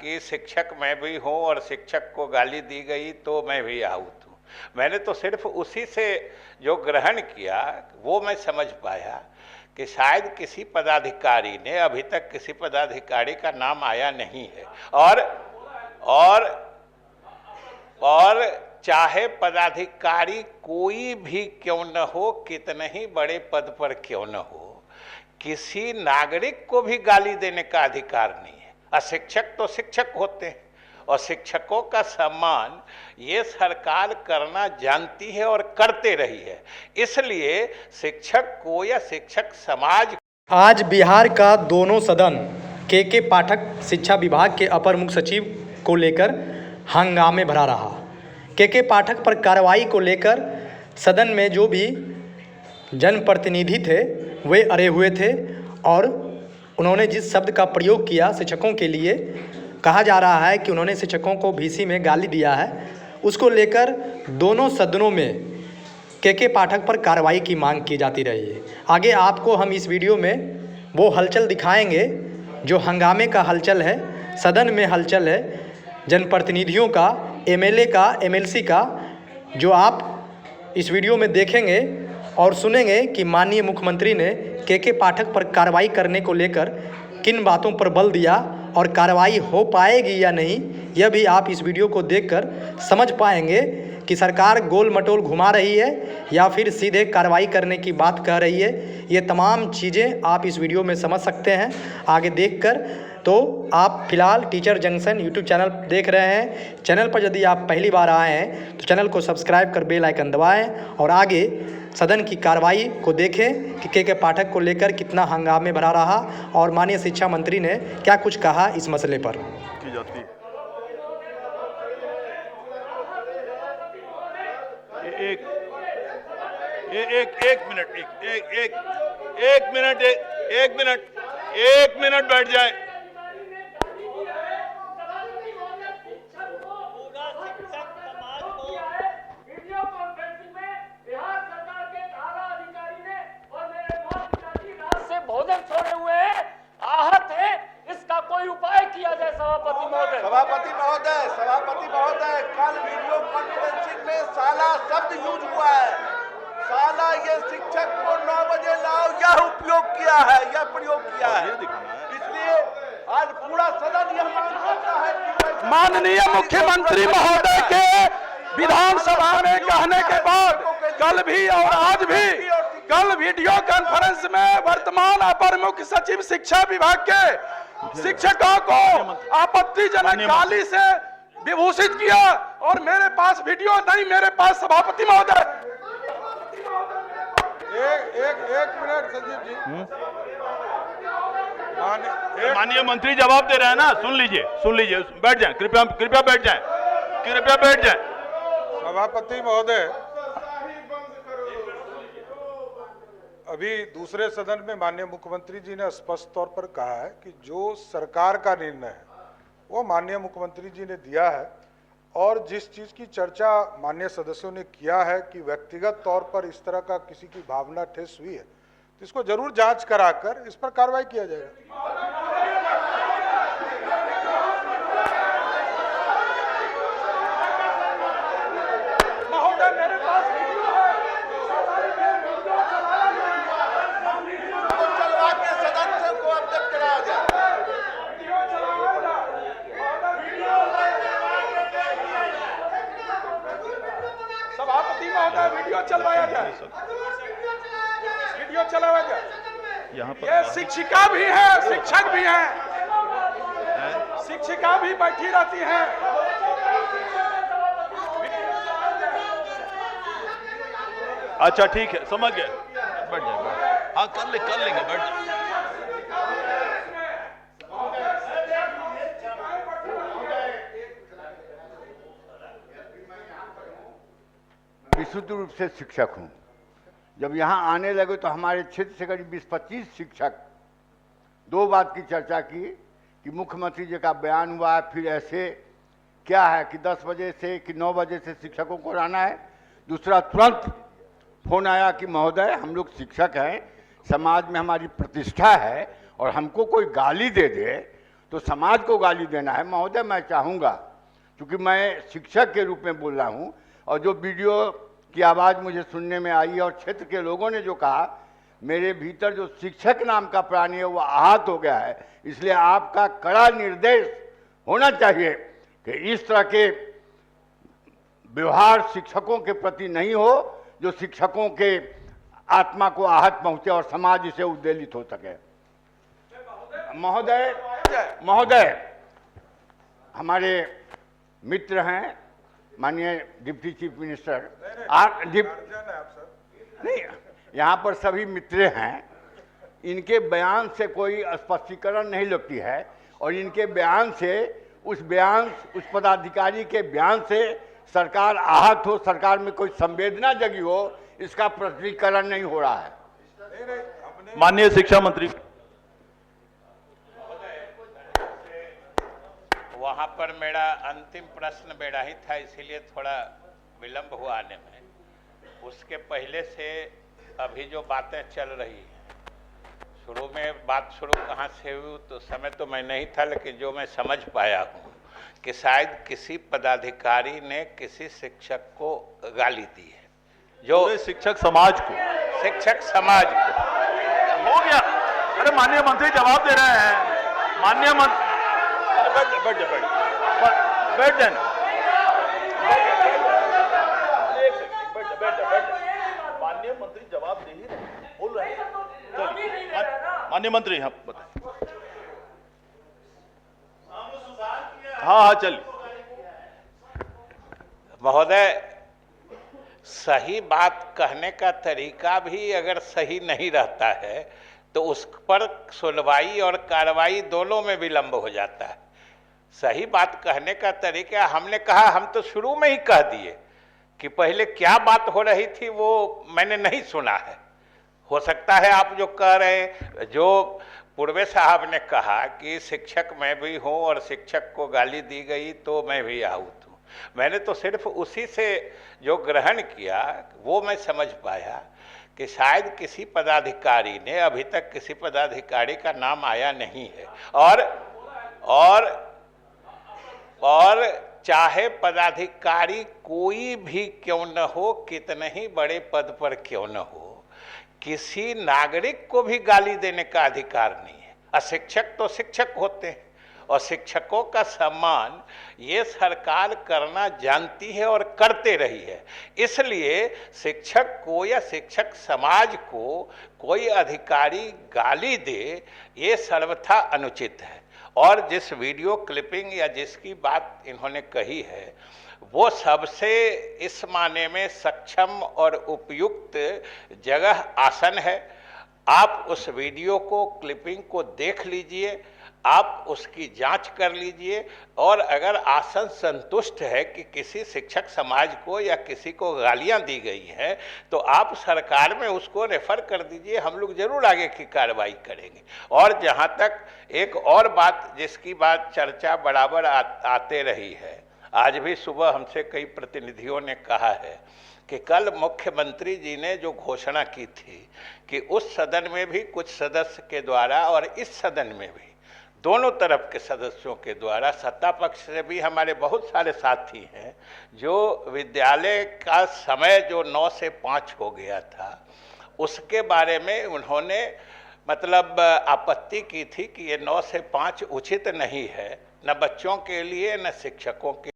कि शिक्षक मैं भी हूँ और शिक्षक को गाली दी गई तो मैं भी आहूत हूँ। मैंने तो सिर्फ उसी से जो ग्रहण किया वो मैं समझ पाया कि शायद किसी पदाधिकारी ने, अभी तक किसी पदाधिकारी का नाम आया नहीं है, और चाहे पदाधिकारी कोई भी क्यों न हो, कितने ही बड़े पद पर क्यों न हो, किसी नागरिक को भी गाली देने का अधिकार नहीं है। अशिक्षक तो शिक्षक होते हैं और शिक्षकों का सम्मान ये सरकार करना जानती है और करते रही है। इसलिए शिक्षक को या शिक्षक समाज आज बिहार का दोनों सदन के पाठक शिक्षा विभाग के अपर मुख्य सचिव को लेकर हंगामे भरा रहा। के पाठक पर कार्रवाई को लेकर सदन में जो भी जनप्रतिनिधि थे वे अड़े हुए थे और उन्होंने जिस शब्द का प्रयोग किया शिक्षकों के लिए, कहा जा रहा है कि उन्होंने शिक्षकों को VC में गाली दिया है, उसको लेकर दोनों सदनों में के पाठक पर कार्रवाई की मांग की जाती रही है। आगे आपको हम इस वीडियो में वो हलचल दिखाएंगे जो हंगामे का हलचल है, सदन में हलचल है, जनप्रतिनिधियों का, MLA का, MLC का, जो आप इस वीडियो में देखेंगे और सुनेंगे कि माननीय मुख्यमंत्री ने के पाठक पर कार्रवाई करने को लेकर किन बातों पर बल दिया और कार्रवाई हो पाएगी या नहीं, यह भी आप इस वीडियो को देखकर समझ पाएंगे कि सरकार गोल मटोल घुमा रही है या फिर सीधे कार्रवाई करने की बात कह रही है। ये तमाम चीज़ें आप इस वीडियो में समझ सकते हैं आगे देखकर। तो आप फिलहाल टीचर जंक्शन यूट्यूब चैनल देख रहे हैं। चैनल पर यदि आप पहली बार आए हैं तो चैनल को सब्सक्राइब कर बेल आइकन दबाएं और आगे सदन की कार्रवाई को देखें कि के पाठक को लेकर कितना हंगामे भरा रहा और माननीय शिक्षा मंत्री ने क्या कुछ कहा इस मसले पर। की जाती है। एक मिनट बैठ जाए। भोजन छोड़े हुए हैं, आहत है, इसका कोई उपाय किया जाए। सभापति महोदय, कल वीडियो कॉन्फ्रेंसिंग में साला शब्द यूज हुआ है। साला ये शिक्षक को 9 बजे लाओ, यह उपयोग किया है, यह प्रयोग किया है। इसलिए आज पूरा सदन यह मांग करता है कि माननीय मुख्यमंत्री महोदय के विधानसभा में कहने के बाद कल भी और आज भी, कल वीडियो कॉन्फ्रेंस में वर्तमान अपर मुख्य सचिव शिक्षा विभाग के शिक्षकों को आपत्तिजनक गाली से विभूषित किया और मेरे पास वीडियो नहीं, मेरे पास सभापति महोदय। एक मिनट संजीव जी, माननीय मंत्री जवाब दे रहे हैं ना, सुन लीजिए, बैठ जाएं, कृपया बैठ जाएं। सभापति महोदय, अभी दूसरे सदन में माननीय मुख्यमंत्री जी ने स्पष्ट तौर पर कहा है कि जो सरकार का निर्णय है वो माननीय मुख्यमंत्री जी ने दिया है और जिस चीज की चर्चा माननीय सदस्यों ने किया है कि व्यक्तिगत तौर पर इस तरह का किसी की भावना ठेस हुई है तो इसको जरूर जांच कराकर इस पर कार्रवाई किया जाएगा। वीडियो चलवाया जाए। यहाँ पर ये शिक्षिका भी है, शिक्षक भी है, शिक्षिका भी बैठी रहती हैं। अच्छा ठीक है, समझ गए, बैठ जाए। हाँ कर लेंगे, बैठ जाए। विशुद्ध रूप से शिक्षक हूं। जब यहां आने लगे तो हमारे क्षेत्र से करीब 20-25 शिक्षक दो बात की चर्चा की कि मुख्यमंत्री जी का बयान हुआ है, फिर ऐसे क्या है कि 10 बजे से कि 9 बजे से शिक्षकों को रहना है। दूसरा, तुरंत फोन आया कि महोदय हम लोग शिक्षक हैं, समाज में हमारी प्रतिष्ठा है और हमको कोई गाली दे दे तो समाज को गाली देना है। महोदय, मैं चाहूँगा, क्योंकि मैं शिक्षक के रूप में बोल रहा हूँ और जो वीडियो की आवाज़ मुझे सुनने में आई और क्षेत्र के लोगों ने जो कहा, मेरे भीतर जो शिक्षक नाम का प्राणी है वो आहत हो गया है। इसलिए आपका कड़ा निर्देश होना चाहिए कि इस तरह के व्यवहार शिक्षकों के प्रति नहीं हो, जो शिक्षकों के आत्मा को आहत पहुंचे और समाज इसे उद्वेलित हो सके। महोदय, हमारे मित्र हैं माननीय डिप्टी चीफ मिनिस्टर, नहीं, यहाँ पर सभी मित्र हैं। इनके बयान से कोई स्पष्टीकरण नहीं लगती है और इनके बयान से उस पदाधिकारी के बयान से सरकार आहत हो, सरकार में कोई संवेदना जगी हो, इसका प्रकटीकरण नहीं हो रहा है। माननीय शिक्षा मंत्री, वहां पर मेरा अंतिम प्रश्न बेड़ा ही था, इसीलिए थोड़ा विलंब हुआ आने में। उसके पहले से अभी जो बातें चल रही हैं, शुरू में बात शुरू कहाँ से हुई तो समय तो मैं नहीं था, लेकिन जो मैं समझ पाया हूँ कि शायद किसी पदाधिकारी ने किसी शिक्षक को गाली दी है, जो शिक्षक समाज को हो गया। अरे माननीय मंत्री जवाब दे रहे हैं। माननीय मंत्री बैठ जाए। माननीय मंत्री जवाब दे ही रहे, बोल रहे हैं। माननीय मंत्री, हाँ बताइए। हाँ चलिए। महोदय, सही बात कहने का तरीका भी अगर सही नहीं रहता है तो उस पर सुनवाई और कार्रवाई दोनों में विलंब हो जाता है। सही बात कहने का तरीका, हमने कहा, हम तो शुरू में ही कह दिए कि पहले क्या बात हो रही थी वो मैंने नहीं सुना है। हो सकता है आप जो कह रहे हैं, जो पूर्वे साहब ने कहा कि शिक्षक मैं भी हूँ और शिक्षक को गाली दी गई तो मैं भी आहूत हूँ, मैंने तो सिर्फ उसी से जो ग्रहण किया वो मैं समझ पाया कि शायद किसी पदाधिकारी ने, अभी तक किसी पदाधिकारी का नाम आया नहीं है, और चाहे पदाधिकारी कोई भी क्यों न हो, कितने ही बड़े पद पर क्यों न हो, किसी नागरिक को भी गाली देने का अधिकार नहीं है। अशिक्षक तो शिक्षक होते हैं और शिक्षकों का सम्मान ये सरकार करना जानती है और करते रही है। इसलिए शिक्षक को या शिक्षक समाज को कोई अधिकारी गाली दे, ये सर्वथा अनुचित है। और जिस वीडियो क्लिपिंग या जिसकी बात इन्होंने कही है, वो सबसे इस माने में सक्षम और उपयुक्त जगह आसन है। आप उस वीडियो को, क्लिपिंग को देख लीजिए, आप उसकी जांच कर लीजिए, और अगर आसन संतुष्ट है कि किसी शिक्षक समाज को या किसी को गालियां दी गई हैं, तो आप सरकार में उसको रेफर कर दीजिए, हम लोग जरूर आगे की कार्रवाई करेंगे। और जहां तक एक और बात जिसकी बात चर्चा बराबर आते रही है, आज भी सुबह हमसे कई प्रतिनिधियों ने कहा है कि कल मुख्यमंत्री जी ने जो घोषणा की थी कि उस सदन में भी कुछ सदस्य के द्वारा और इस सदन में भी दोनों तरफ के सदस्यों के द्वारा, सत्ता पक्ष से भी हमारे बहुत सारे साथी हैं, जो विद्यालय का समय जो 9 से 5 हो गया था, उसके बारे में उन्होंने मतलब आपत्ति की थी कि ये 9 से 5 उचित नहीं है, न बच्चों के लिए न शिक्षकों के